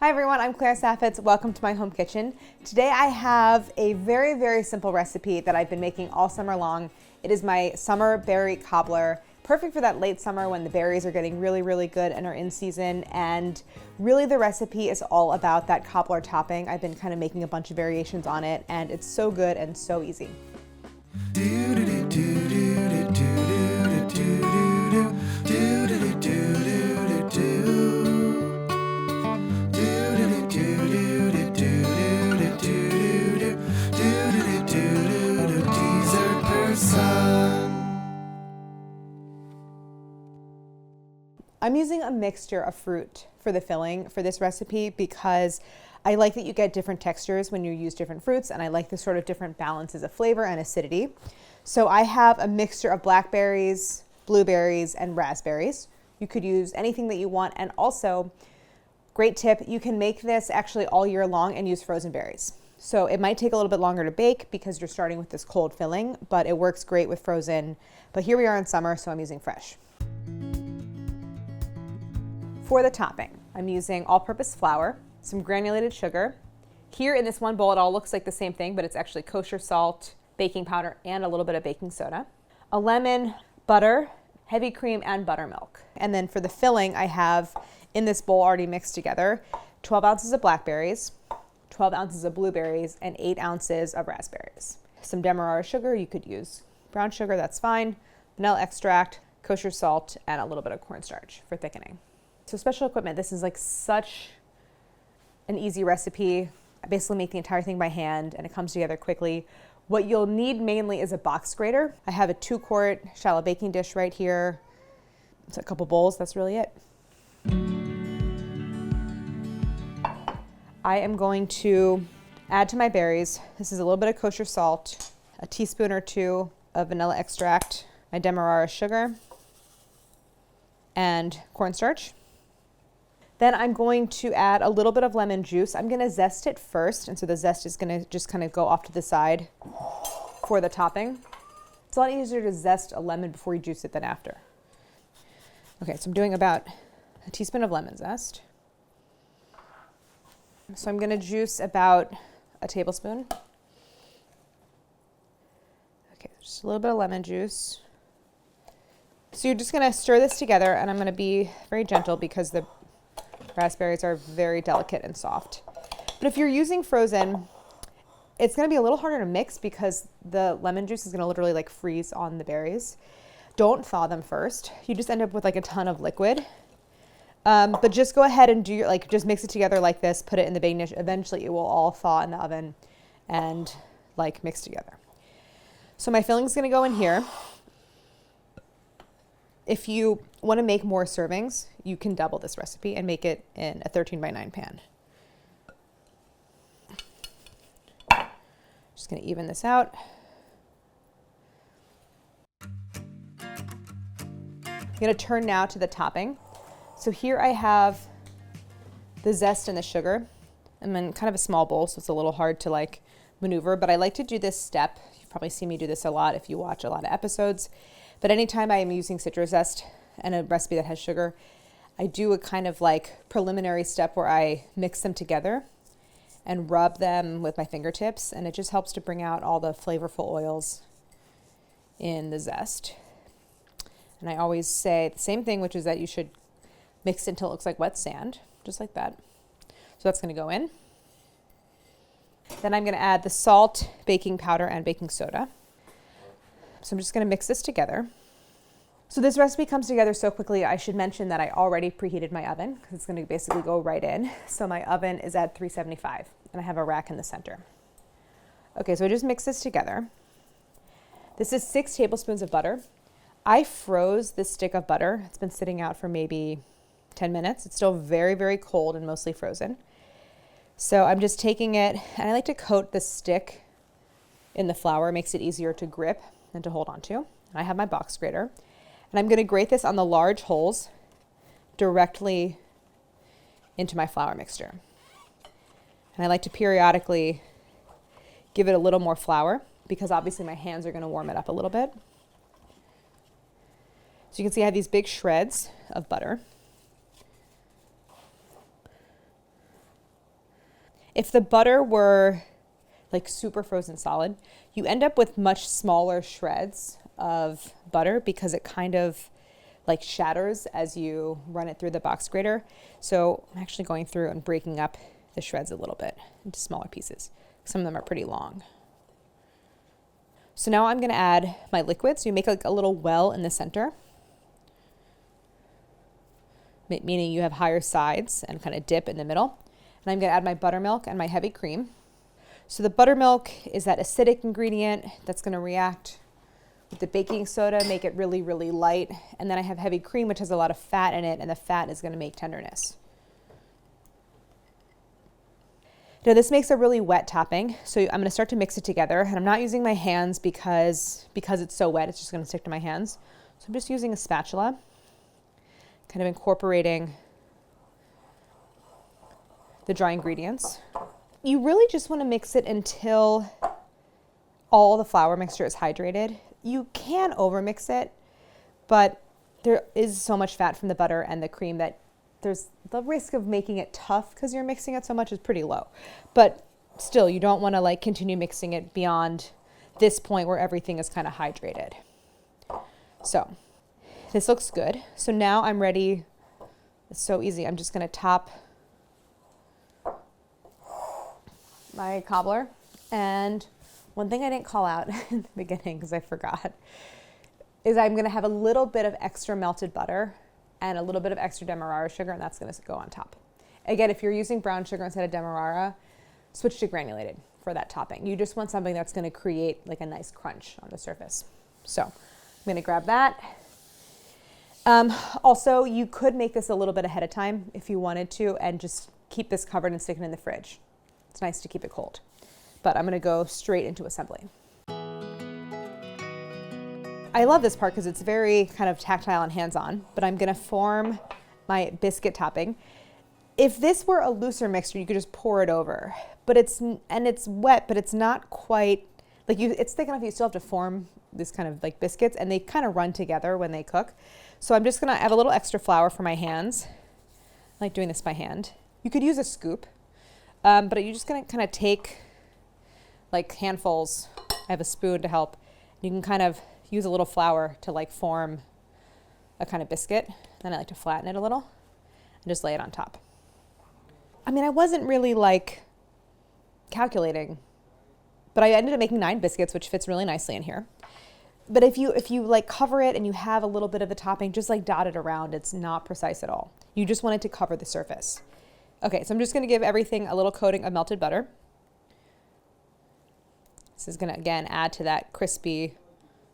Hi everyone, I'm Claire Saffitz. Welcome to my home kitchen. Today I have a very simple recipe that I've been making all summer long. It is my summer berry cobbler, perfect for that late summer when the berries are getting really good and are in season. And really the recipe is all about that cobbler topping. I've been kind of making a bunch of variations on it and it's so good and so easy. I'm using a mixture of fruit for the filling for this recipe because I like that you get different textures when you use different fruits, and I like the sort of different balances of flavor and acidity. So I have a mixture of blackberries, blueberries, and raspberries. You could use anything that you want, and also, great tip, you can make this actually all year long and use frozen berries. So it might take a little bit longer to bake because you're starting with this cold filling, but it works great with frozen. But here we are in summer, so I'm using fresh. For the topping, I'm using all-purpose flour, some granulated sugar. Here in this one bowl, it all looks like the same thing, but it's actually kosher salt, baking powder, and a little bit of baking soda. A lemon, butter, heavy cream, and buttermilk. And then for the filling, I have in this bowl already mixed together 12 ounces of blackberries, 12 ounces of blueberries, and 8 ounces of raspberries. Some demerara sugar, you could use brown sugar, that's fine, vanilla extract, kosher salt, and a little bit of cornstarch for thickening. So special equipment, this is like such an easy recipe. I basically make the entire thing by hand and it comes together quickly. What you'll need mainly is a box grater. I have a 2-quart shallow baking dish right here. It's a couple bowls, that's really it. I am going to add to my berries. This is a little bit of kosher salt, a teaspoon or 2 of vanilla extract, my demerara sugar, and cornstarch. Then I'm going to add a little bit of lemon juice. I'm going to zest it first, and so the zest is going to just kind of go off to the side for the topping. It's a lot easier to zest a lemon before you juice it than after. Okay, so I'm doing about a teaspoon of lemon zest. So I'm going to juice about a tablespoon. Okay, just a little bit of lemon juice. So you're just going to stir this together, and I'm going to be very gentle because the raspberries are very delicate and soft. But if you're using frozen, it's going to be a little harder to mix because the lemon juice is going to literally like freeze on the berries. Don't thaw them first. You just end up with like a ton of liquid. But just go ahead and do just mix it together like this, put it in the baking dish. Eventually it will all thaw in the oven and like mix together. So my filling is going to go in here. If you want to make more servings, you can double this recipe and make it in a 13x9 pan. Just going to even this out. I'm going to turn now to the topping. So here I have the zest and the sugar. I'm in kind of a small bowl, so it's a little hard to like maneuver, but I like to do this step. You've probably seen me do this a lot if you watch a lot of episodes. But anytime I am using citrus zest and a recipe that has sugar, I do a kind of like preliminary step where I mix them together and rub them with my fingertips, and it just helps to bring out all the flavorful oils in the zest. And I always say the same thing, which is that you should mix it until it looks like wet sand, just like that. So that's going to go in. Then I'm going to add the salt, baking powder, and baking soda. So I'm just going to mix this together. So this recipe comes together so quickly, I should mention that I already preheated my oven because it's going to basically go right in. So my oven is at 375 and I have a rack in the center. Okay, so I just mix this together. This is 6 tablespoons of butter. I froze this stick of butter. It's been sitting out for maybe 10 minutes. It's still very cold and mostly frozen. So I'm just taking it, and I like to coat the stick in the flour. It makes it easier to grip and to hold on to. I have my box grater, and I'm going to grate this on the large holes directly into my flour mixture. And I like to periodically give it a little more flour because obviously my hands are going to warm it up a little bit. So you can see I have these big shreds of butter. If the butter were like super frozen solid, you end up with much smaller shreds of butter because it kind of like shatters as you run it through the box grater. So I'm actually going through and breaking up the shreds a little bit into smaller pieces. Some of them are pretty long. So now I'm going to add my liquid. So you make like a little well in the center, meaning you have higher sides and kind of dip in the middle. And I'm going to add my buttermilk and my heavy cream. So the buttermilk is that acidic ingredient that's going to react with the baking soda, make it really, really light. And then I have heavy cream, which has a lot of fat in it, and the fat is going to make tenderness. Now this makes a really wet topping, so I'm going to start to mix it together. And I'm not using my hands because it's so wet, it's just going to stick to my hands. So I'm just using a spatula, kind of incorporating the dry ingredients. You really just want to mix it until all the flour mixture is hydrated. You can overmix it, but there is so much fat from the butter and the cream that there's the risk of making it tough because you're mixing it so much is pretty low. But still, you don't want to like continue mixing it beyond this point where everything is kind of hydrated. So this looks good. So now I'm ready. It's so easy. I'm just going to top my cobbler. And one thing I didn't call out in the beginning because I forgot is I'm going to have a little bit of extra melted butter and a little bit of extra demerara sugar, and that's going to go on top. Again, if you're using brown sugar instead of demerara, switch to granulated for that topping. You just want something that's going to create like a nice crunch on the surface. So I'm going to grab that. Also, you could make this a little bit ahead of time if you wanted to and just keep this covered and stick it in the fridge. It's nice to keep it cold. But I'm going to go straight into assembly. I love this part because it's very kind of tactile and hands-on, but I'm going to form my biscuit topping. If this were a looser mixture, you could just pour it over, but it's wet, but it's not quite like it's thick enough. You still have to form this kind of like biscuits, and they kind of run together when they cook. So I'm just going to add a little extra flour for my hands. I like doing this by hand. You could use a scoop, but you're just going to kind of take like handfuls. I have a spoon to help. You can kind of use a little flour to like form a kind of biscuit. Then I like to flatten it a little and just lay it on top. I mean, I wasn't really like calculating, but I ended up making 9 biscuits, which fits really nicely in here. But if you like cover it and you have a little bit of the topping, just like dot it around, it's not precise at all. You just want it to cover the surface. Okay, so I'm just going to give everything a little coating of melted butter. This is going to, again, add to that crispy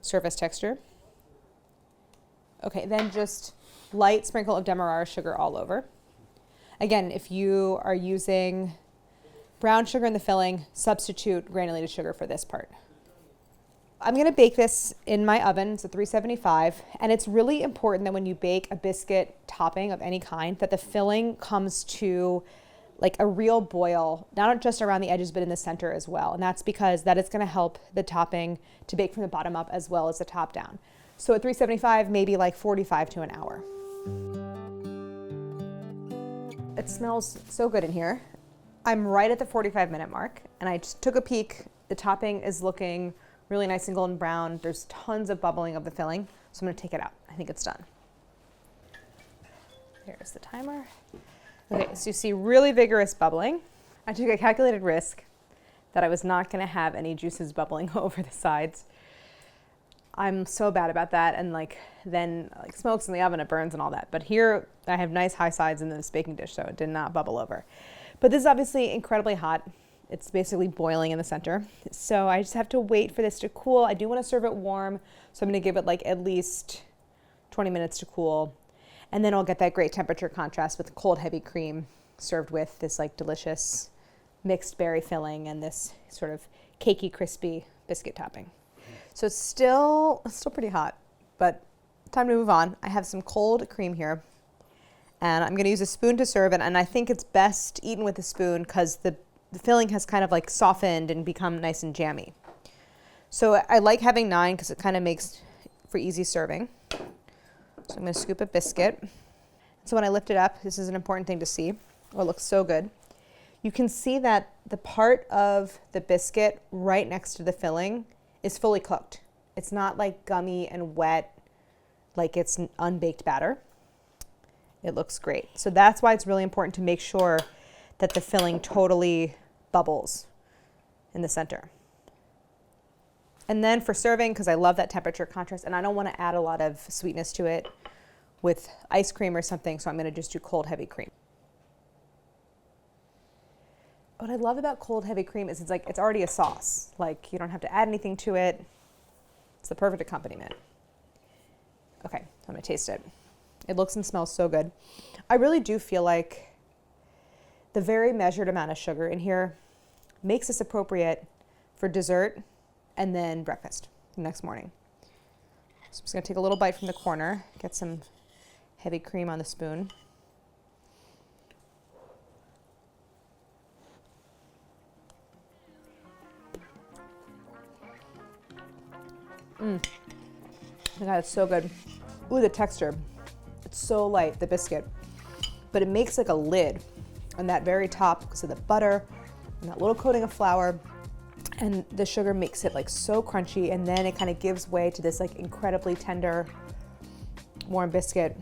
surface texture. Okay, then just light sprinkle of demerara sugar all over. Again, if you are using brown sugar in the filling, substitute granulated sugar for this part. I'm going to bake this in my oven. It's a 375, and it's really important that when you bake a biscuit topping of any kind, that the filling comes to like a real boil, not just around the edges, but in the center as well. And that's because that is going to help the topping to bake from the bottom up as well as the top down. So at 375, maybe like 45 to an hour. It smells so good in here. I'm right at the 45-minute mark, and I just took a peek. The topping is looking really nice and golden brown. There's tons of bubbling of the filling, so I'm going to take it out. I think it's done. Here's the timer. Okay, so you see really vigorous bubbling. I took a calculated risk that I was not going to have any juices bubbling over the sides. I'm so bad about that, and then smokes in the oven, it burns and all that. But here I have nice high sides in this baking dish, so it did not bubble over. But this is obviously incredibly hot. It's basically boiling in the center. So I just have to wait for this to cool. I do want to serve it warm, so I'm going to give it at least 20 minutes to cool. And then I'll get that great temperature contrast with cold heavy cream served with this delicious mixed berry filling and this sort of cakey, crispy biscuit topping. So it's still pretty hot, but time to move on. I have some cold cream here, and I'm going to use a spoon to serve it. And I think it's best eaten with a spoon because the filling has kind of softened and become nice and jammy. So I like having 9 because it kind of makes for easy serving. So I'm going to scoop a biscuit. So when I lift it up, this is an important thing to see. Oh, it looks so good. you can see that the part of the biscuit right next to the filling is fully cooked. It's not like gummy and wet, like it's an unbaked batter. It looks great. So that's why it's really important to make sure that the filling totally bubbles in the center. And then for serving, because I love that temperature contrast, and I don't want to add a lot of sweetness to it with ice cream or something, so I'm going to just do cold heavy cream. What I love about cold heavy cream is it's already a sauce. Like, you don't have to add anything to it. It's the perfect accompaniment. Okay, I'm going to taste it. It looks and smells so good. I really do feel like the very measured amount of sugar in here makes this appropriate for dessert and then breakfast the next morning. So I'm just going to take a little bite from the corner, get some heavy cream on the spoon. Oh my God, it's so good. Ooh, the texture. It's so light, the biscuit. But it makes like a lid on that very top because of the butter and that little coating of flour. And the sugar makes it like so crunchy, and then it kind of gives way to this like incredibly tender, warm biscuit.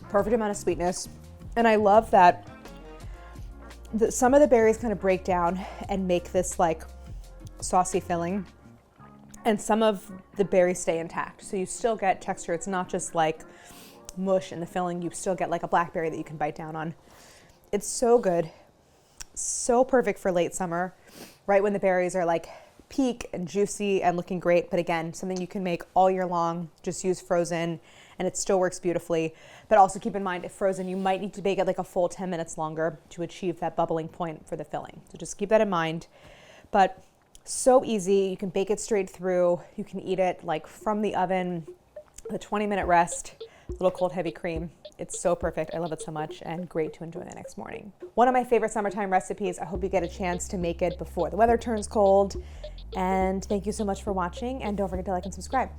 Perfect amount of sweetness. And I love that some of the berries kind of break down and make this like saucy filling, and some of the berries stay intact. So you still get texture. It's not just like mush in the filling. You still get like a blackberry that you can bite down on. It's so good. So perfect for late summer, right when the berries are like peak and juicy and looking great. But again, something you can make all year long. Just use frozen and it still works beautifully. But also keep in mind, if frozen, you might need to bake it like a full 10 minutes longer to achieve that bubbling point for the filling. So just keep that in mind. But so easy. You can bake it straight through. You can eat it like from the oven, the 20-minute rest, little cold heavy cream. It's so perfect. I love it so much, and great to enjoy the next morning. One of my favorite summertime recipes. I hope you get a chance to make it before the weather turns cold. And thank you so much for watching, and don't forget to like and subscribe.